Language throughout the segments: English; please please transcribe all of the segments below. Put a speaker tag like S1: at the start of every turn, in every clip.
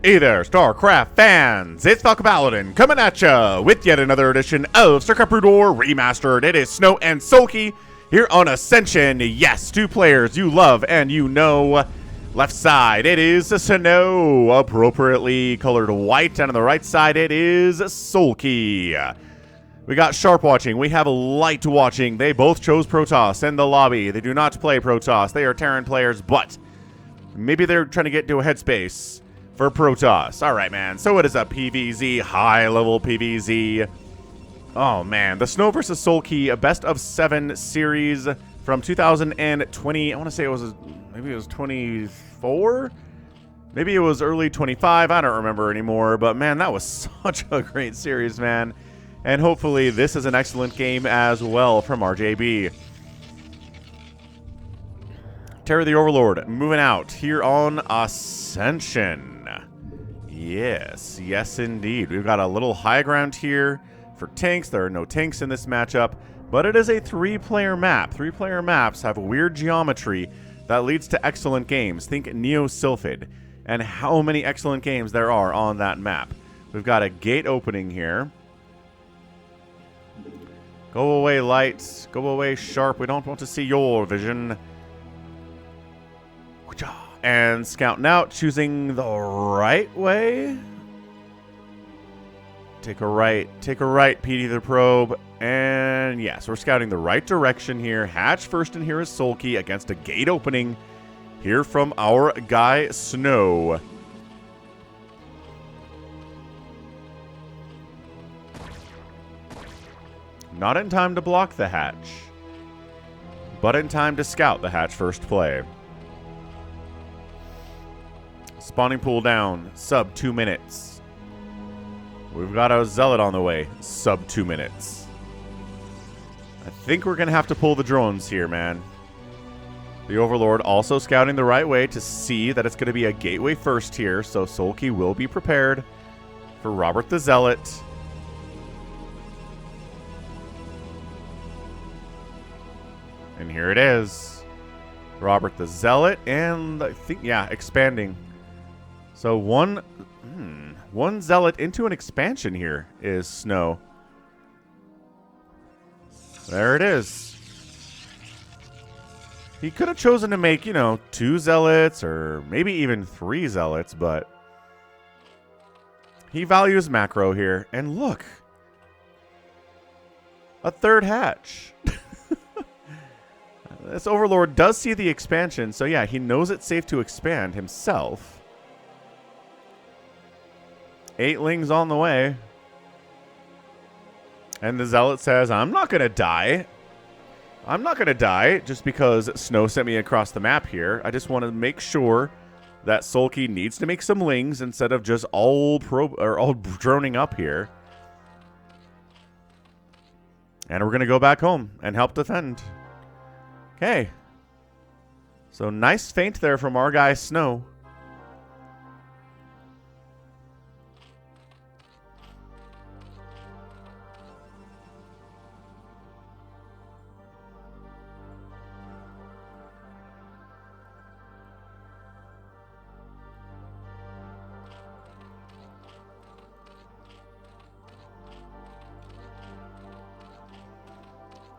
S1: Hey there, StarCraft fans! It's Falcon Paladin coming at ya with yet another edition of StarCraft Brood War Remastered. It is Snow and SOULKEY here on Ascension. Yes, two players you love and you know. Left side, it is Snow, appropriately colored white, and on the right side, it is SOULKEY. We got Sharp watching, we have Light watching. They both chose Protoss in the lobby. They do not play Protoss. They are Terran players, but maybe they're trying to get into a headspace for Protoss. All right, man. So it is a PvZ, high-level PvZ. Oh, man. The Snow versus SOULKEY, a best-of-7 series from 2020. I want to say it was, maybe it was 24? Maybe it was early 25. I don't remember anymore. But, man, that was such a great series, man. And hopefully this is an excellent game as well from RJB. Terror the Overlord moving out here on Ascension. Yes, yes indeed. We've got a little high ground here for tanks. There are no tanks in this matchup, but it is a three-player map. Three-player maps have weird geometry that leads to excellent games. Think Neo-Sylphid and how many excellent games there are on that map. We've got a gate opening here. Go away, Lights. Go away, Sharp. We don't want to see your vision. And scouting out, choosing the right way. Take a right, PD the probe. And yes, we're scouting the right direction here. Hatch first, and here is SOULKEY against a gate opening here from our guy, Snow. Not in time to block the hatch, but in time to scout the hatch first play. Spawning pool down, sub 2 minutes. We've got a Zealot on the way, sub 2 minutes. I think we're going to have to pull the drones here, man. The Overlord also scouting the right way to see that it's going to be a gateway first here, so SOULKEY will be prepared for Robert the Zealot. And here it is. Robert the Zealot, and I think, yeah, expanding. So one Zealot into an expansion here is Snow. There it is. He could have chosen to make, 2 Zealots or maybe even 3 Zealots, but he values macro here. And look, a third hatch. This Overlord does see the expansion, so yeah, he knows it's safe to expand himself. 8lings on the way. And the Zealot says, I'm not going to die. I'm not going to die just because Snow sent me across the map here. I just want to make sure that SOULKEY needs to make some lings instead of just all droning up here. And we're going to go back home and help defend. Okay. So nice feint there from our guy Snow.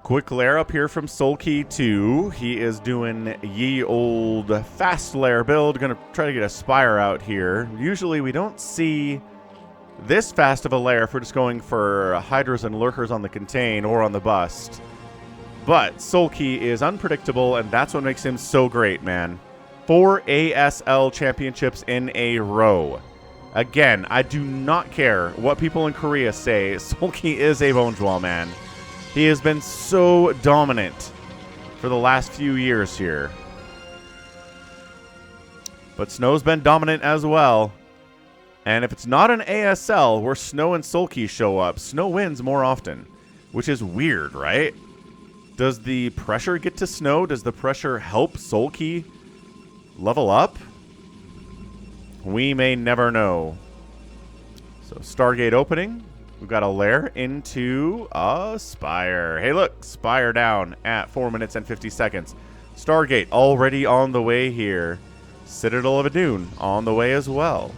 S1: Quick lair up here from SOULKEY 2. He is doing ye old fast lair build. Gonna try to get a Spire out here. Usually we don't see this fast of a lair if we're just going for Hydras and Lurkers on the contain or on the bust. But SOULKEY is unpredictable, and that's what makes him so great, man. 4 ASL championships in a row. Again, I do not care what people in Korea say. SOULKEY is a Bonjour, man. He has been so dominant for the last few years here. But Snow's been dominant as well. And if it's not an ASL where Snow and SOULKEY show up, Snow wins more often. Which is weird, right? Does the pressure get to Snow? Does the pressure help SOULKEY level up? We may never know. So Stargate opening. We've got a lair into a Spire. Hey, look, Spire down at 4 minutes and 50 seconds. Stargate already on the way here. Citadel of Adun on the way as well.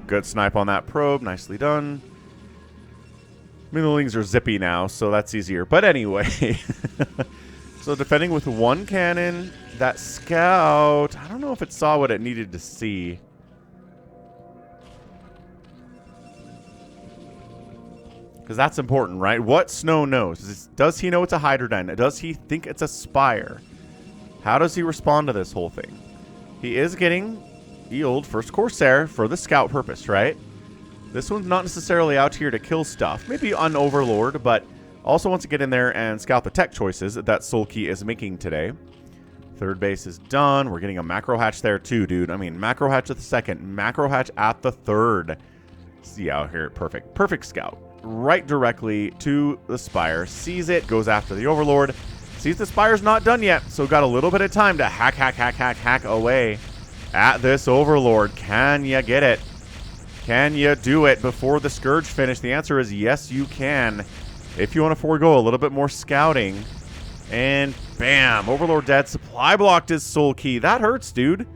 S1: Good snipe on that probe. Nicely done. I mean, the Lings are zippy now, so that's easier. But anyway. So defending with one cannon. That scout, I don't know if it saw what it needed to see. Because that's important, right? What Snow knows. Does he know it's a Hydradyne? Does he think it's a Spire? How does he respond to this whole thing? He is getting the old first Corsair for the scout purpose, right? This one's not necessarily out here to kill stuff. Maybe on Overlord, but also wants to get in there and scout the tech choices that SOULKEY is making today. Third base is done. We're getting a macro hatch there too, dude. I mean, macro hatch at the second, macro hatch at the third. See out here, perfect. Perfect scout. Right directly to the Spire. Sees it, goes after the Overlord. Sees the Spire's not done yet, so got a little bit of time to hack away at this Overlord. Can you get it? Can you do it before the Scourge finish? The answer is yes, you can. If you want to forego a little bit more scouting. And bam, Overlord dead. Supply blocked his SOULKEY. That hurts, dude.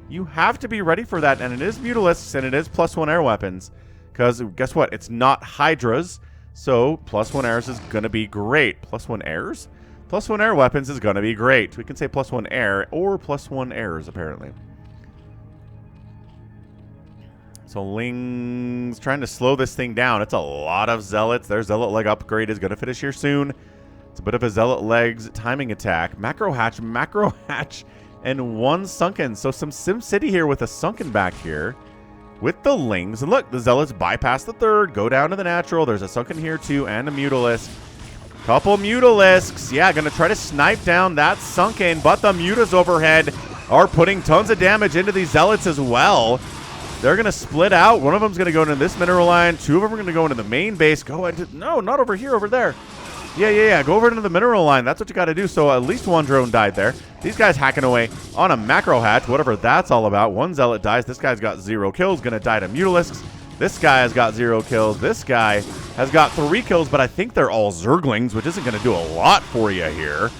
S1: You have to be ready for that, and it is Mutalisks, and it is +1 air weapons. Because guess what? It's not Hydras, so +1 airs is going to be great. +1 airs? +1 air weapons is going to be great. We can say +1 air or +1 airs, apparently. So Ling's trying to slow this thing down. It's a lot of Zealots. Their Zealot leg upgrade is going to finish here soon. It's a bit of a Zealot legs timing attack. Macro hatch, and one sunken. So some Sim City here with a sunken back here. With the Lings. And look, the Zealots bypass the third, go down to the natural. There's a sunken here too, and a Mutalisk. Couple Mutalisks. Yeah, gonna try to snipe down that sunken, but the Mutas overhead are putting tons of damage into these Zealots as well. They're gonna split out. One of them's gonna go into this mineral line. Two of them are gonna go into the main base. Go into, no, not over here, over there. Yeah. Go over into the mineral line. That's what you got to do. So at least one drone died there. These guys hacking away on a macro hatch, whatever that's all about. One Zealot dies. This guy's got 0 kills. Going to die to Mutalisks. This guy has got 0 kills. This guy has got 3 kills, but I think they're all Zerglings, which isn't going to do a lot for you here.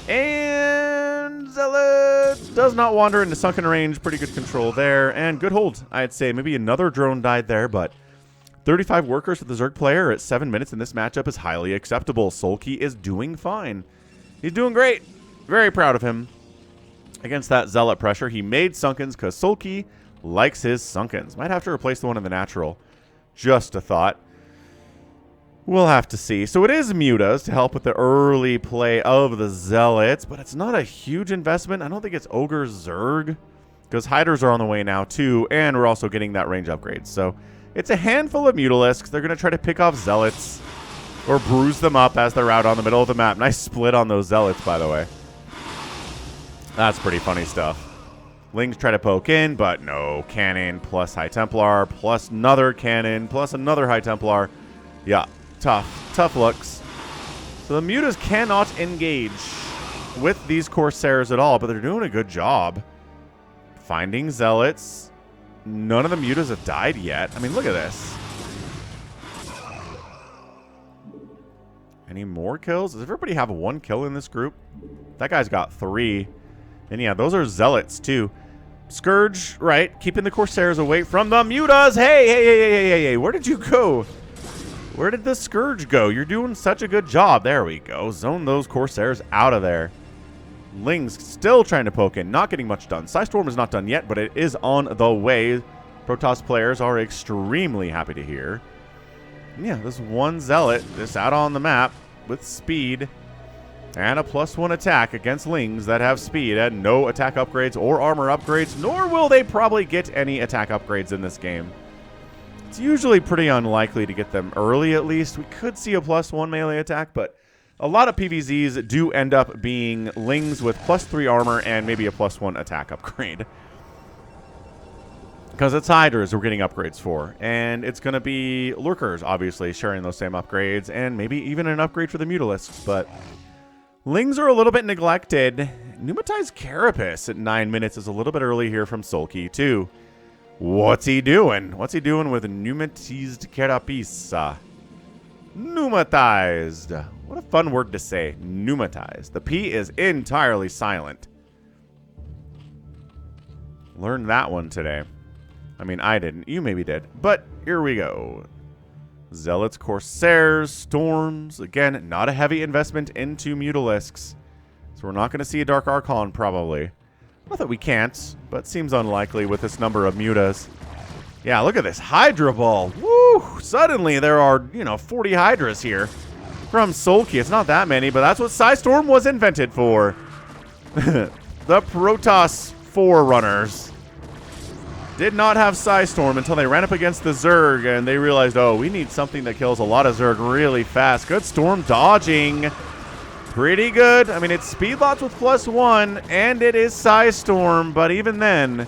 S1: And Zealot does not wander into sunken range. Pretty good control there. And good hold, I'd say. Maybe another drone died there, but 35 workers for the Zerg player at 7 minutes in this matchup is highly acceptable. SOULKEY is doing fine. He's doing great. Very proud of him. Against that Zealot pressure, he made Sunkens because SOULKEY likes his Sunkens. Might have to replace the one in the natural. Just a thought. We'll have to see. So it is Mutas to help with the early play of the Zealots, but it's not a huge investment. I don't think it's Ogre Zerg because Hydras are on the way now too, and we're also getting that range upgrade. So it's a handful of Mutalisks. They're going to try to pick off Zealots or bruise them up as they're out on the middle of the map. Nice split on those Zealots, by the way. That's pretty funny stuff. Lings try to poke in, but no. Cannon plus High Templar plus another cannon plus another High Templar. Yeah, tough looks. So the Mutas cannot engage with these Corsairs at all, but they're doing a good job finding Zealots. None of the Mutas have died yet. I mean, look at this. Any more kills? Does everybody have 1 kill in this group? That guy's got 3. And yeah, those are Zealots too. Scourge, right, keeping the Corsairs away from the Mutas. Hey, where did you go? Where did the Scourge go? You're doing such a good job. There we go. Zone those Corsairs out of there. Lings still trying to poke in, not getting much done. Psystorm is not done yet, but it is on the way. Protoss players are extremely happy to hear. And yeah, this one Zealot, this out on the map with speed and a +1 attack against Lings that have speed and no attack upgrades or armor upgrades, nor will they probably get any attack upgrades in this game. It's usually pretty unlikely to get them early, at least. We could see a +1 melee attack, but a lot of PvZs do end up being Lings with +3 armor and maybe a +1 attack upgrade. Because it's Hydras we're getting upgrades for. And it's going to be Lurkers, obviously, sharing those same upgrades. And maybe even an upgrade for the Mutalisks. But Lings are a little bit neglected. Pneumatized Carapace at 9 minutes is a little bit early here from SOULKEY, too. What's he doing? What's he doing with Pneumatized Carapace? Pneumatized. What a fun word to say. Pneumatized. The P is entirely silent. Learned that one today. I mean, I didn't. You maybe did. But here we go. Zealots, Corsairs, Storms. Again, not a heavy investment into Mutalisks. So we're not going to see a Dark Archon, probably. Not that we can't, but seems unlikely with this number of Mutas. Yeah, look at this Hydra Ball. Woo! Suddenly there are, 40 Hydras here. From SOULKEY. It's not that many, but that's what Psystorm was invented for. The Protoss Forerunners did not have Psystorm until they ran up against the Zerg, and they realized, oh, we need something that kills a lot of Zerg really fast. Good Storm dodging. Pretty good. I mean, it's Speedlots with +1, and it is Psystorm, but even then,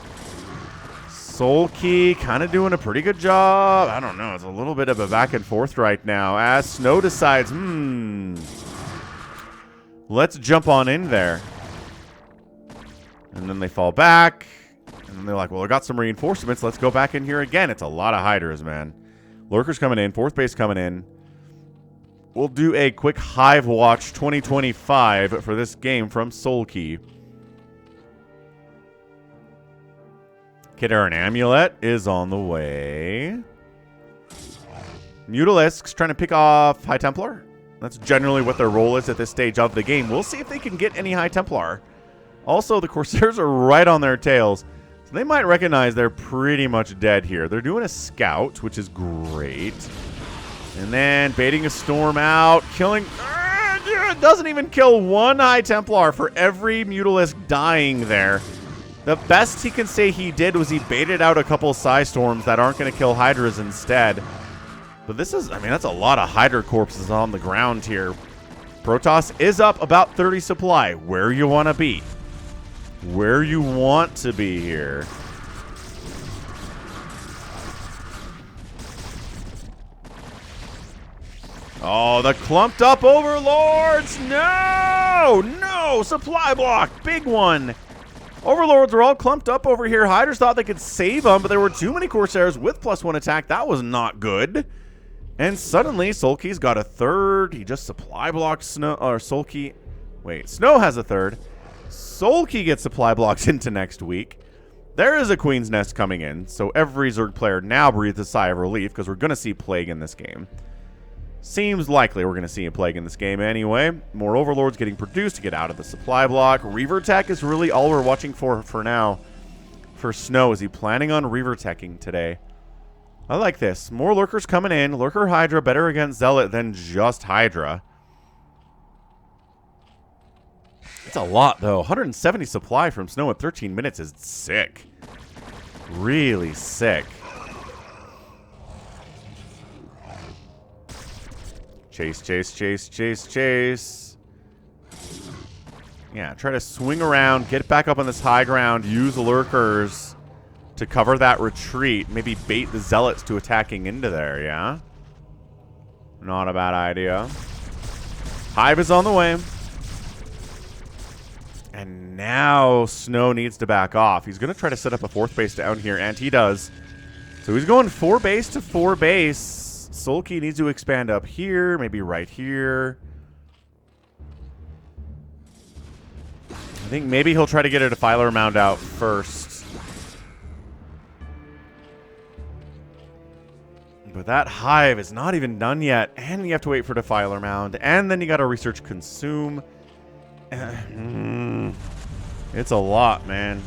S1: SOULKEY kind of doing a pretty good job. I don't know. It's a little bit of a back and forth right now as Snow decides, let's jump on in there. And then they fall back. And then they're like, well, I got some reinforcements. Let's go back in here again. It's a lot of Hydras, man. Lurkers coming in. 4th base coming in. We'll do a quick Hive Watch 2025 for this game from SOULKEY. Kid Aaron Amulet is on the way. Mutalisks trying to pick off High Templar. That's generally what their role is at this stage of the game. We'll see if they can get any High Templar. Also, the Corsairs are right on their tails. So they might recognize they're pretty much dead here. They're doing a scout, which is great. And then baiting a storm out, killing... doesn't even kill one High Templar for every Mutalisk dying there. The best he can say he did was he baited out a couple Psystorms that aren't going to kill Hydras instead. But this is... I mean, that's a lot of Hydra corpses on the ground here. Protoss is up about 30 supply. Where you want to be. Where you want to be here. Oh, the clumped up Overlords! No! No! Supply block! Big one! Overlords are all clumped up over here. Hydras thought they could save them, but there were too many Corsairs with +1 attack. That was not good. And suddenly, SOULKEY's got a 3rd. He just supply blocked Snow, or SOULKEY. Wait, Snow has a 3rd. SOULKEY gets supply blocks into next week. There is a Queen's Nest coming in, so every Zerg player now breathes a sigh of relief because we're going to see Plague in this game. Seems likely we're going to see a Plague in this game anyway. More Overlords getting produced to get out of the supply block. Reaver Tech is really all we're watching for now. For Snow, is he planning on Reaver Teching today? I like this. More Lurkers coming in. Lurker Hydra better against Zealot than just Hydra. It's a lot, though. 170 supply from Snow in 13 minutes is sick. Really sick. Chase, chase, chase, chase, chase. Yeah, try to swing around, get back up on this high ground, use Lurkers to cover that retreat. Maybe bait the Zealots to attacking into there, yeah? Not a bad idea. Hive is on the way. And now Snow needs to back off. He's going to try to set up a 4th base down here, and he does. So he's going 4 base to 4 base. SOULKEY needs to expand up here, maybe right here. I think maybe he'll try to get a Defiler Mound out first. But that Hive is not even done yet, and you have to wait for Defiler Mound, and then you got to research Consume. It's a lot, man.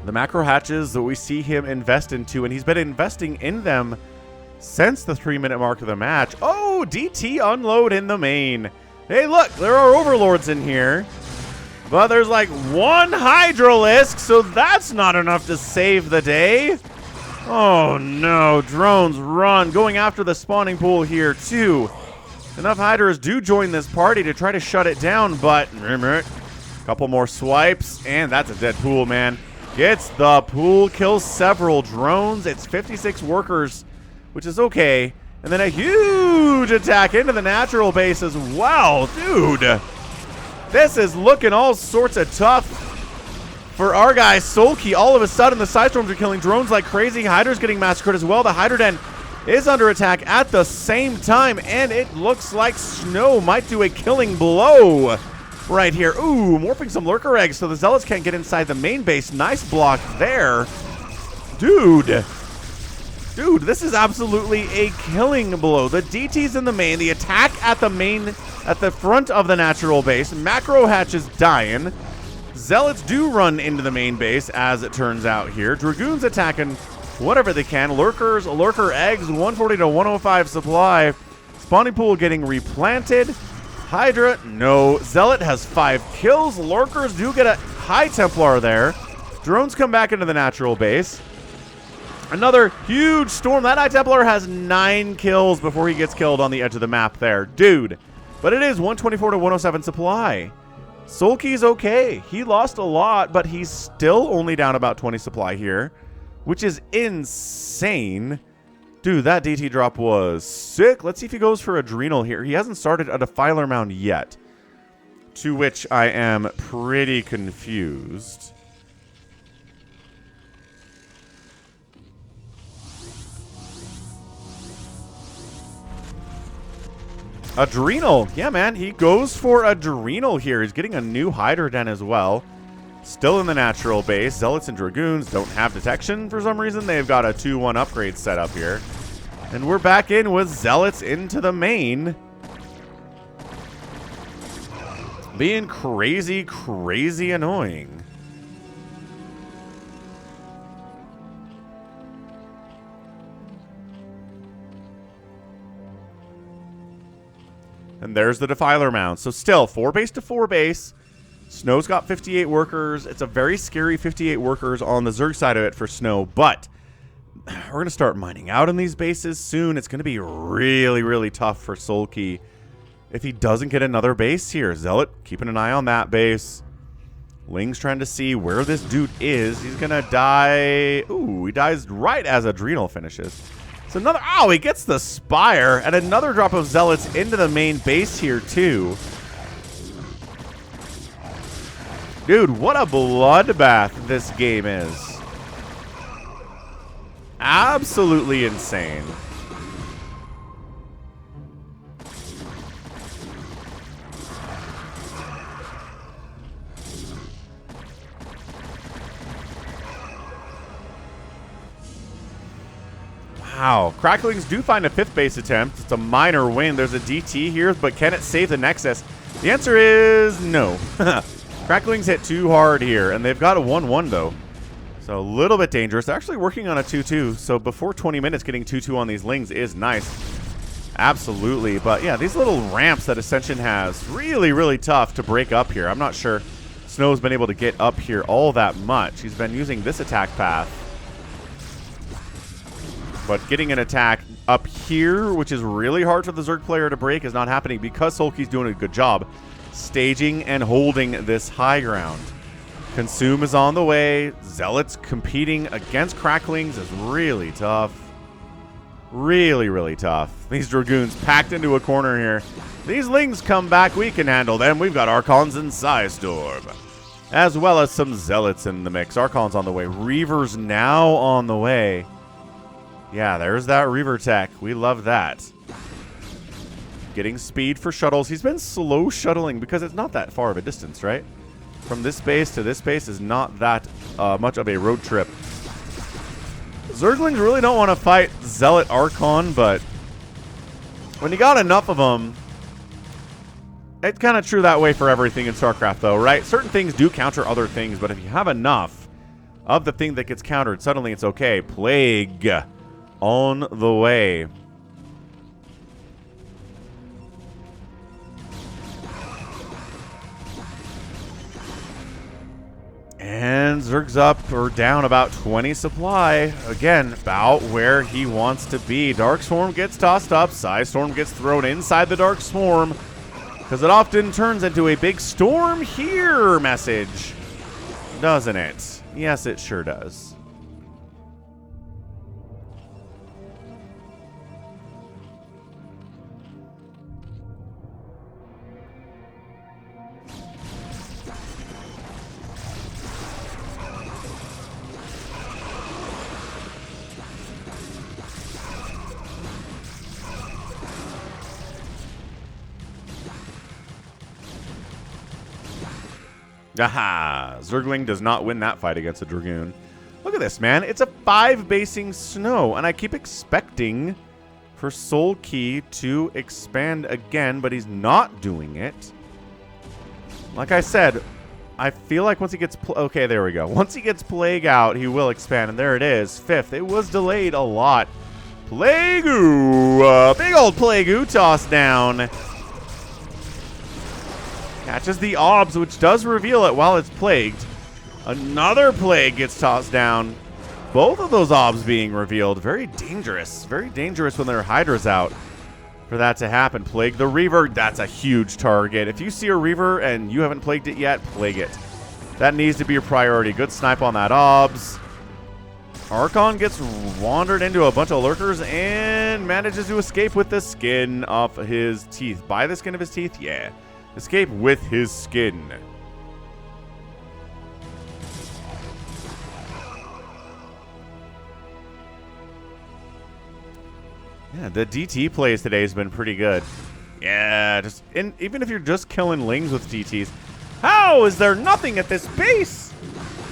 S1: The macro hatches that we see him invest into, and he's been investing in them since the 3-minute mark of the match. Oh, DT unload in the main. Hey, look, there are Overlords in here. But there's like 1 Hydralisk, so that's not enough to save the day. Oh, no. Drones run. Going after the spawning pool here, too. Enough Hydras do join this party to try to shut it down, but... Couple more swipes, and that's a dead pool, man. Gets the pool, kills several drones. It's 56 workers, which is okay. And then a huge attack into the natural base as well. Dude, this is looking all sorts of tough for our guy SOULKEY. All of a sudden, the Psystorms are killing drones like crazy. Hydra's getting massacred as well. The Hydra Den is under attack at the same time, and it looks like Snow might do a killing blow right here. Ooh, morphing some lurker eggs so the Zealots can't get inside the main base. Nice block there. Dude, this is absolutely a killing blow. The DT's in the main, the attack at the front of the natural base. Macro Hatch is dying. Zealots do run into the main base, as it turns out here. Dragoons attacking whatever they can. Lurkers, lurker eggs, 140 to 105 supply. Spawning pool getting replanted. Hydra, no. Zealot has 5 kills. Lurkers do get a high Templar there. Drones come back into the natural base. Another huge storm. That High Templar has 9 kills before he gets killed on the edge of the map there. Dude. But it is 124 to 107 supply. SOULKEY's okay. He lost a lot, but he's still only down about 20 supply here, which is insane. Dude, that DT drop was sick. Let's see if he goes for Adrenal here. He hasn't started a Defiler Mound yet, to which I am pretty confused. Adrenal. Yeah, man. He goes for Adrenal here. He's getting a new Hydra Den as well. Still in the natural base. Zealots and Dragoons don't have detection for some reason. They've got a 2-1 upgrade set up here. And we're back in with Zealots into the main. Being crazy, crazy annoying. And there's the Defiler Mound. So still, 4 base to 4 base. Snow's got 58 workers. It's a very scary 58 workers on the Zerg side of it for Snow. But we're going to start mining out in these bases soon. It's going to be really, really tough for SOULKEY if he doesn't get another base here. Zealot keeping an eye on that base. Ling's trying to see where this dude is. He's going to die. Ooh, he dies right as Adrenal finishes. So another, oh, he gets the Spire, and another drop of Zealots into the main base here too. Dude, what a bloodbath this game is. Absolutely insane. Wow. Cracklings do find a 5th base attempt. It's a minor win. There's a DT here, but can it save the Nexus? The answer is no. Cracklings hit too hard here, and they've got a 1-1 though. So a little bit dangerous. They're actually working on a 2-2, so before 20 minutes getting 2-2 on these Lings is nice. Absolutely. But yeah, these little ramps that Ascension has, really, really tough to break up here. I'm not sure Snow's been able to get up here all that much. He's been using this attack path. But getting an attack up here, which is really hard for the Zerg player to break, is not happening because SOULKEY's doing a good job staging and holding this high ground. Consume is on the way. Zealots competing against Cracklings is really tough. Really, really tough. These Dragoons packed into a corner here. These Lings come back. We can handle them. We've got Archons and Psystorm, as well as some Zealots in the mix. Archons on the way. Reavers now on the way. Yeah, there's that Reaver tech. We love that. Getting speed for shuttles. He's been slow shuttling because it's not that far of a distance, right? From this base to this base is not that much of a road trip. Zerglings really don't want to fight Zealot Archon, but when you got enough of them, it's kind of true that way for everything in StarCraft, though, right? Certain things do counter other things, but if you have enough of the thing that gets countered, suddenly it's okay. Plague on the way. And Zerg's up or down about 20 supply. Again, about where he wants to be. Dark Swarm gets tossed up. Psystorm gets thrown inside the Dark Swarm, because it often turns into a big storm here message. Doesn't it? Yes, it sure does. Aha! Zergling does not win that fight against a Dragoon. Look at this, man. It's a 5-basing Snow, and I keep expecting for SOULKEY to expand again, but he's not doing it. Like I said, I feel like once he gets... okay, there we go. Once he gets Plague out, he will expand, and there it is. 5th. It was delayed a lot. Plague-oo! Big old Plague-oo tossed down. Catches the Obs, which does reveal it while it's plagued. Another Plague gets tossed down. Both of those Obs being revealed. Very dangerous. Very dangerous when there are Hydras out for that to happen. Plague the Reaver. That's a huge target. If you see a Reaver and you haven't plagued it yet, plague it. That needs to be your priority. Good snipe on that Obs. Archon gets wandered into a bunch of lurkers and manages to escape with the skin off his teeth. By the skin of his teeth? Yeah. Escape with his skin. Yeah, the DT plays today has been pretty good. Yeah, even if you're just killing Lings with DTs. How is there nothing at this base?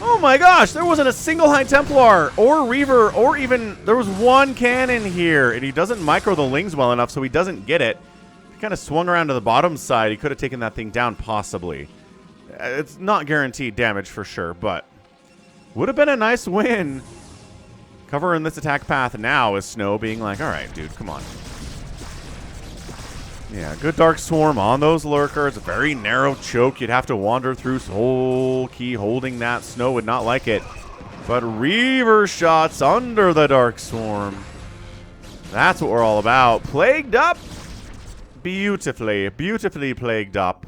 S1: Oh my gosh, there wasn't a single High Templar or Reaver or even... there was one cannon here, and he doesn't micro the Lings well enough, so he doesn't get it. He kind of swung around to the bottom side. He could have taken that thing down, possibly. It's not guaranteed damage for sure, but would have been a nice win. Covering this attack path now is Snow being like, all right, dude, come on. Yeah, good Dark Swarm on those lurkers. A very narrow choke. You'd have to wander through. SOULKEY holding that. Snow would not like it. But Reaver shots under the Dark Swarm. That's what we're all about. Plagued up. Beautifully, beautifully plagued up.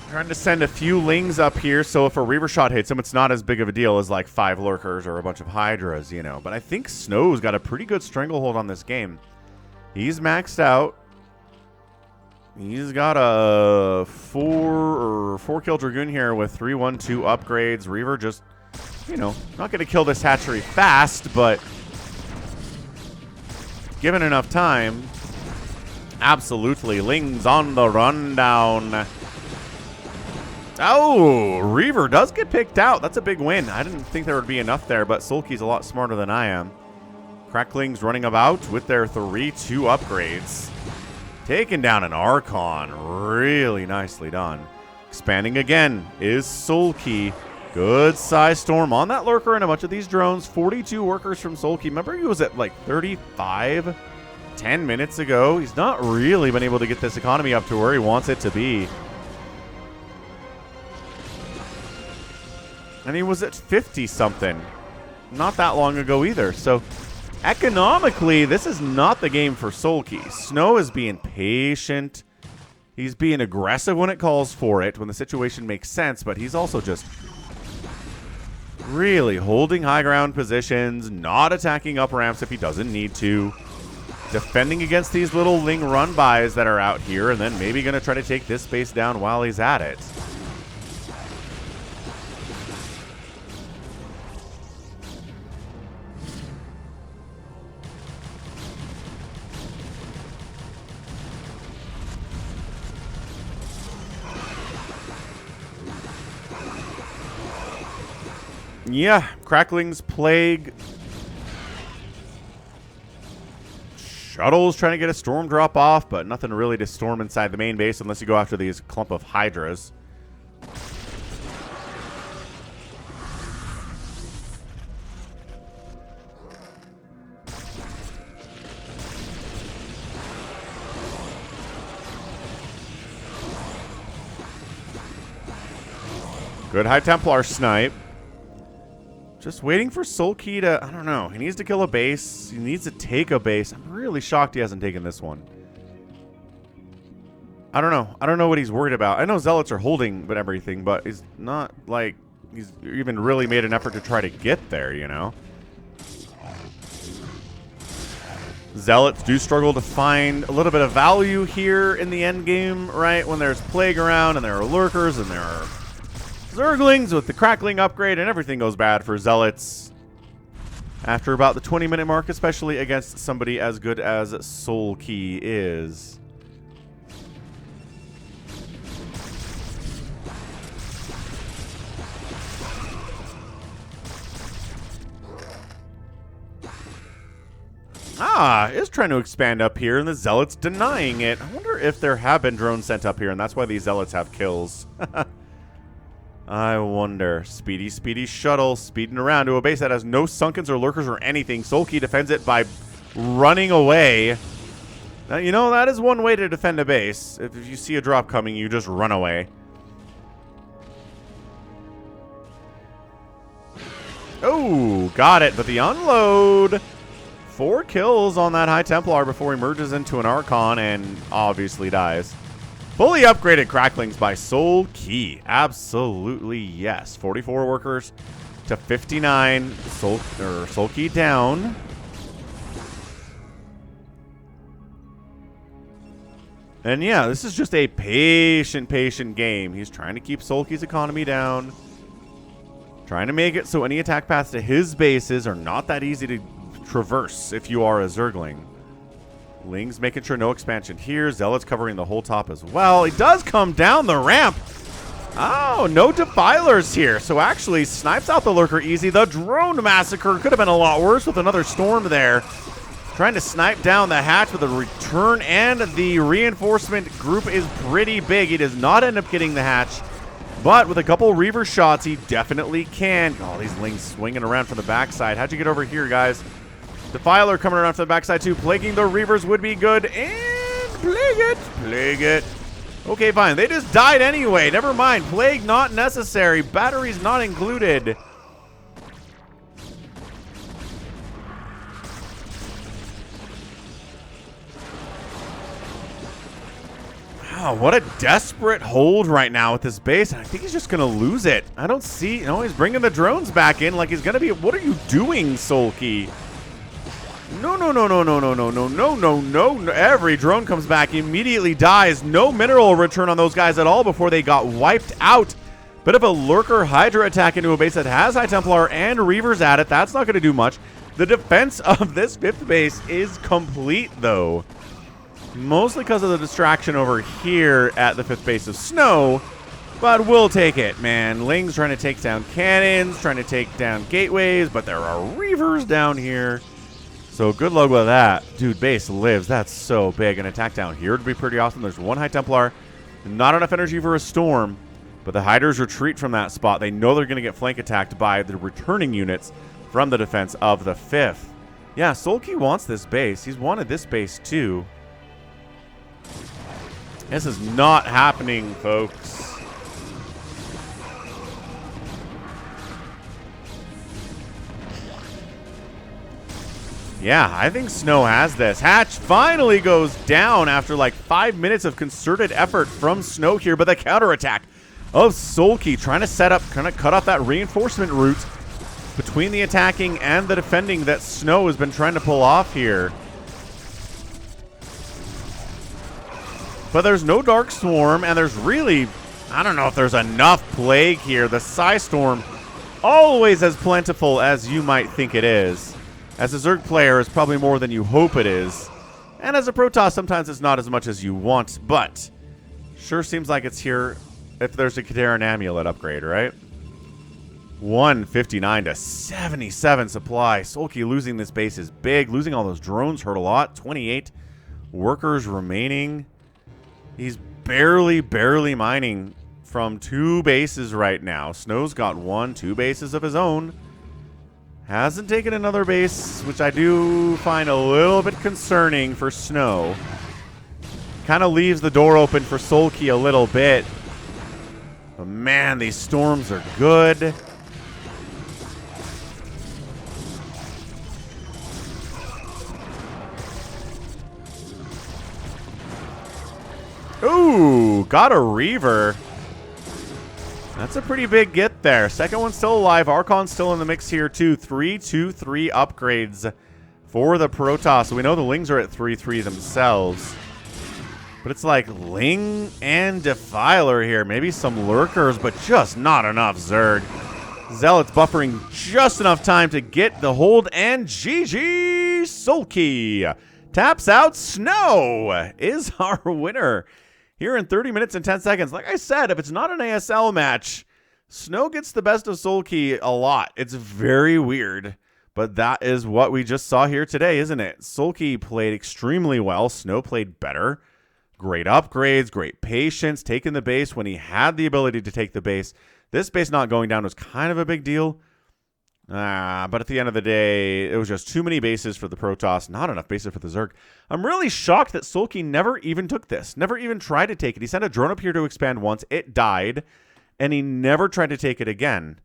S1: Trying to send a few Lings up here, so if a Reaver shot hits him, it's not as big of a deal as like 5 lurkers or a bunch of Hydras, you know. But I think Snow's got a pretty good stranglehold on this game. He's maxed out. He's got a 4 kill Dragoon here with 3-1-2 upgrades. Reaver just, you know, not going to kill this hatchery fast, but given enough time, absolutely. Lings on the rundown. Oh, Reaver does get picked out. That's a big win. I didn't think there would be enough there, but SOULKEY's a lot smarter than I am. Cracklings running about with their 3-2 upgrades. Taking down an Archon. Really nicely done. Expanding again is SOULKEY. Good size storm on that lurker and a bunch of these drones. 42 workers from SOULKEY. Remember he was at like 35 10 minutes ago? He's not really been able to get this economy up to where he wants it to be. And he was at 50-something not that long ago either. So economically, this is not the game for SOULKEY. Snow is being patient. He's being aggressive when it calls for it, when the situation makes sense, but he's also just really holding high ground positions, not attacking up ramps if he doesn't need to, defending against these little Ling run-bys that are out here, and then maybe going to try to take this space down while he's at it. Yeah, Cracklings, Plague. Shuttle's trying to get a storm drop off, but nothing really to storm inside the main base unless you go after these clump of Hydras. Good High Templar snipe. Just waiting for SOULKEY to, I don't know. He needs to kill a base. He needs to take a base. I'm really shocked he hasn't taken this one. I don't know. I don't know what he's worried about. I know Zealots are holding but everything, but he's not like he's even really made an effort to try to get there, you know? Zealots do struggle to find a little bit of value here in the end game, right? When there's Plague around and there are Lurkers and there are Zerglings with the Crackling upgrade and everything goes bad for Zealots. after about the 20-minute mark, especially against somebody as good as SOULKEY is. Is trying to expand up here, and the Zealots denying it. I wonder if there have been drones sent up here, and that's why these Zealots have kills. I wonder. Speedy, speedy shuttle, speeding around to a base that has no sunkens or lurkers or anything. SOULKEY defends it by running away. Now, you know, that is one way to defend a base. If you see a drop coming, you just run away. Oh, got it, but the unload... 4 kills on that High Templar before he merges into an Archon and obviously dies. Fully upgraded Cracklings by SOULKEY. Absolutely yes. 44 workers to 59. SOULKEY down. And yeah, this is just a patient game. He's trying to keep SOULKEY's economy down. Trying to make it so any attack paths to his bases are not that easy to traverse if you are a Zergling. Ling's making sure no expansion here. Zealot's covering the whole top as well. He does come down the ramp. Oh, no defilers here. So actually snipes out the lurker easy. The drone massacre could have been a lot worse with another storm there. Trying to snipe down the hatch with a return, and the reinforcement group is pretty big. He does not end up getting the hatch, but with a couple Reaver shots, he definitely can. Oh, these Lings swinging around from the backside. How'd you get over here, guys? Defiler coming around from the backside too. Plaguing the Reavers would be good. And plague it. Plague it. Okay, fine. They just died anyway. Never mind. Plague not necessary. Batteries not included. Wow, what a desperate hold right now with this base. I think he's just going to lose it. I don't see... No, he's bringing the drones back in like he's going to be... What are you doing, SOULKEY? No, no, no, no, no, no, no, no, no, no, no. Every drone comes back, immediately dies. No mineral return on those guys at all before they got wiped out. Bit of a Lurker Hydra attack into a base that has High Templar and Reavers at it. That's not going to do much. The defense of this 5th base is complete, though. Mostly because of the distraction over here at the 5th base of Snow. But we'll take it, man. Ling's trying to take down cannons, trying to take down gateways, but there are Reavers down here. So good luck with that. Dude, base lives. That's so big. An attack down here would be pretty awesome. There's one High Templar. Not enough energy for a storm. But the Hydras retreat from that spot. They know they're going to get flank attacked by the returning units from the defense of the 5th. Yeah, SOULKEY wants this base. He's wanted this base too. This is not happening, folks. Yeah, I think Snow has this. Hatch finally goes down after like 5 minutes of concerted effort from Snow here, but the counterattack of SOULKEY trying to set up, kind of cut off that reinforcement route between the attacking and the defending that Snow has been trying to pull off here. But there's no Dark Swarm, and there's really, I don't know if there's enough Plague here. The Psy Storm, always as plentiful as you might think it is. As a Zerg player, is probably more than you hope it is. And as a Protoss, sometimes it's not as much as you want, but sure seems like it's here if there's a Kateran Amulet upgrade, right? 159 to 77 supply. SOULKEY losing this base is big. Losing all those drones hurt a lot. 28 workers remaining. He's barely mining from 2 bases right now. Snow's got 2 bases of his own. Hasn't taken another base, which I do find a little bit concerning for Snow. Kind of leaves the door open for SOULKEY a little bit. But man, these storms are good. Ooh, got a Reaver. That's a pretty big get there. Second one's still alive. Archon's still in the mix here too. 3-2-3 upgrades for the Protoss. So we know the Lings are at 3-3 themselves. But it's like Ling and Defiler here. Maybe some Lurkers, but just not enough Zerg. Zealots buffering just enough time to get the hold, and GG SOULKEY taps out. Snow is our winner here in 30 minutes and 10 seconds. Like I said, if it's not an ASL match, Snow gets the best of SOULKEY a lot. It's very weird, but that is what we just saw here today, isn't it? SOULKEY played extremely well. Snow played better. Great upgrades, great patience, taking the base when he had the ability to take the base. This base not going down was kind of a big deal. But at the end of the day, it was just too many bases for the Protoss, not enough bases for the Zerg. I'm really shocked that SOULKEY never even took this, never even tried to take it. He sent a drone up here to expand once, it died, and he never tried to take it again.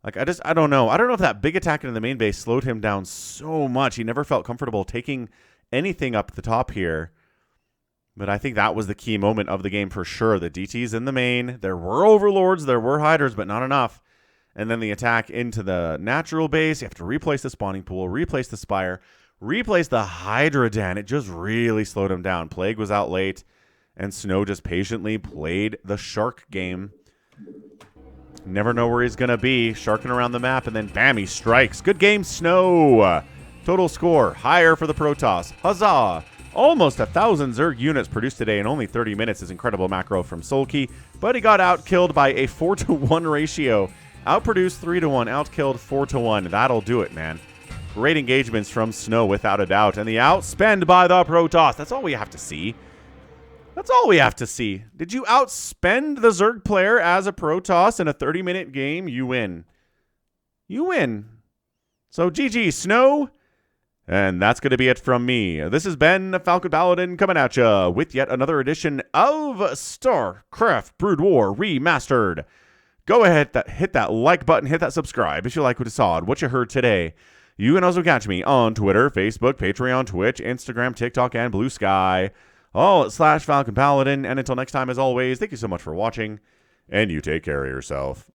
S1: Like, I don't know. I don't know if that big attack into the main base slowed him down so much. He never felt comfortable taking anything up the top here. But I think that was the key moment of the game for sure. The DT's in the main. There were overlords, there were hiders, but not enough. And then the attack into the natural base. You have to replace the spawning pool, replace the spire, replace the Hydra Den. It just really slowed him down. Plague was out late, and Snow just patiently played the shark game. Never know where he's going to be. Sharking around the map, and then bam, he strikes. Good game, Snow. Total score higher for the Protoss. Huzzah! Almost 1,000 Zerg units produced today in only 30 minutes is incredible macro from SOULKEY, but he got outkilled by a 4-to-1 ratio. Outproduced 3-to-1, outkilled 4-to-1. That'll do it, man. Great engagements from Snow without a doubt. And the outspend by the Protoss. That's all we have to see. That's all we have to see. Did you outspend the Zerg player as a Protoss in a 30-minute game? You win. You win. So GG, Snow. And that's going to be it from me. This has been Falcon Paladin coming at you with yet another edition of StarCraft Brood War Remastered. Go ahead, hit that like button, hit that subscribe if you like what you saw and what you heard today. You can also catch me on Twitter, Facebook, Patreon, Twitch, Instagram, TikTok, and Blue Sky. All at /Falcon Paladin. And until next time, as always, thank you so much for watching, and you take care of yourself.